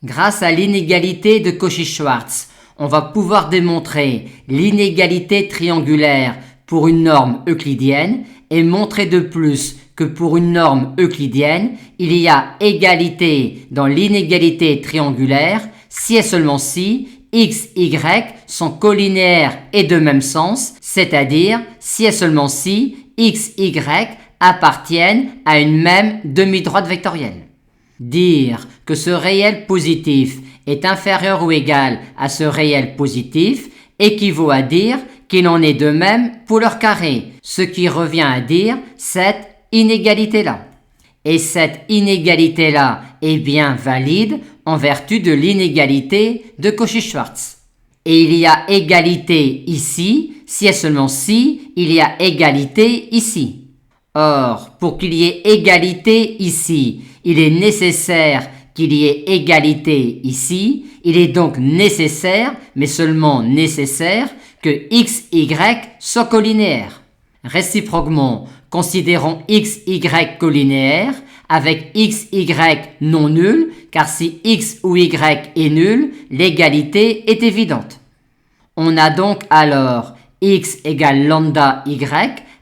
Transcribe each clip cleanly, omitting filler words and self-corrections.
Grâce à l'inégalité de Cauchy-Schwarz, on va pouvoir démontrer l'inégalité triangulaire pour une norme euclidienne et montrer de plus que pour une norme euclidienne, il y a égalité dans l'inégalité triangulaire si et seulement si x, y sont collinéaires et de même sens, c'est-à-dire si et seulement si x, y appartiennent à une même demi-droite vectorielle. Dire que ce réel positif est inférieur ou égal à ce réel positif équivaut à dire qu'il en est de même pour leur carré, ce qui revient à dire cette inégalité-là. Et cette inégalité-là est bien valide en vertu de l'inégalité de Cauchy-Schwarz. Et il y a égalité ici, si et seulement si il y a égalité ici. Or, pour qu'il y ait égalité ici, il est nécessaire qu'il y ait égalité ici. Il est donc nécessaire, mais seulement nécessaire, que x, y soient collinéaires. Réciproquement, considérons x, y collinéaires avec x, y non nul, car si x ou y est nul, l'égalité est évidente. On a donc alors x égale lambda y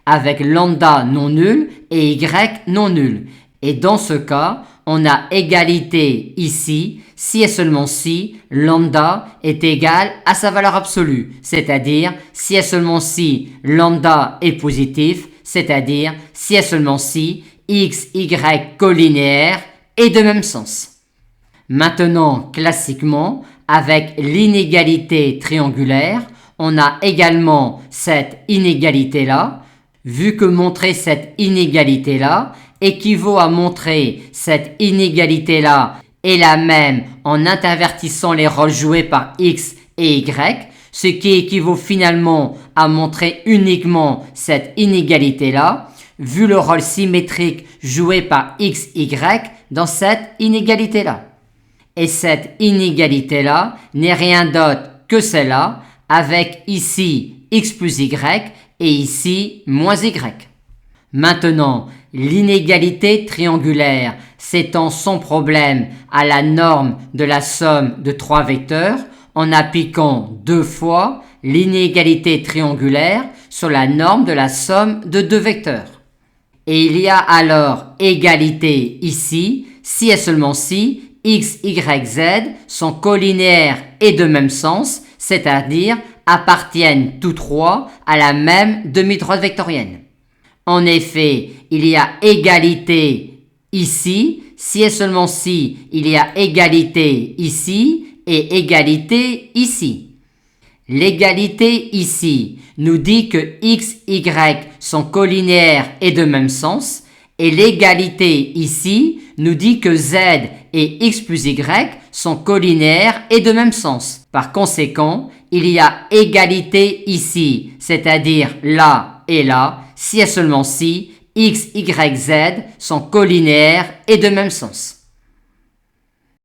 avec lambda non nul et y non nul. Et dans ce cas, on a égalité ici si et seulement si lambda est égal à sa valeur absolue, c'est-à-dire si et seulement si lambda est positif, c'est-à-dire si et seulement si x, y collinéaire est de même sens. Maintenant, classiquement, avec l'inégalité triangulaire, on a également cette inégalité-là. Vu que montrer cette inégalité-là équivaut à montrer cette inégalité-là est la même en intervertissant les rôles joués par x et y, ce qui équivaut finalement à montrer uniquement cette inégalité-là, vu le rôle symétrique joué par x, y dans cette inégalité-là. Et cette inégalité-là n'est rien d'autre que celle-là, avec ici x plus y et ici moins y. Maintenant, l'inégalité triangulaire s'étend sans problème à la norme de la somme de trois vecteurs en appliquant deux fois l'inégalité triangulaire sur la norme de la somme de deux vecteurs. Et il y a alors égalité ici, si et seulement si x, y, z sont collinéaires et de même sens, c'est-à-dire appartiennent tous trois à la même demi-droite vectorienne. En effet, il y a égalité ici, si et seulement si il y a égalité ici et égalité ici. L'égalité ici nous dit que x, y sont collinéaires et de même sens, et l'égalité ici nous dit que z et x plus y sont collinéaires et de même sens. Par conséquent, il y a égalité ici, c'est-à-dire là et là, si et seulement si x, y, z sont collinéaires et de même sens.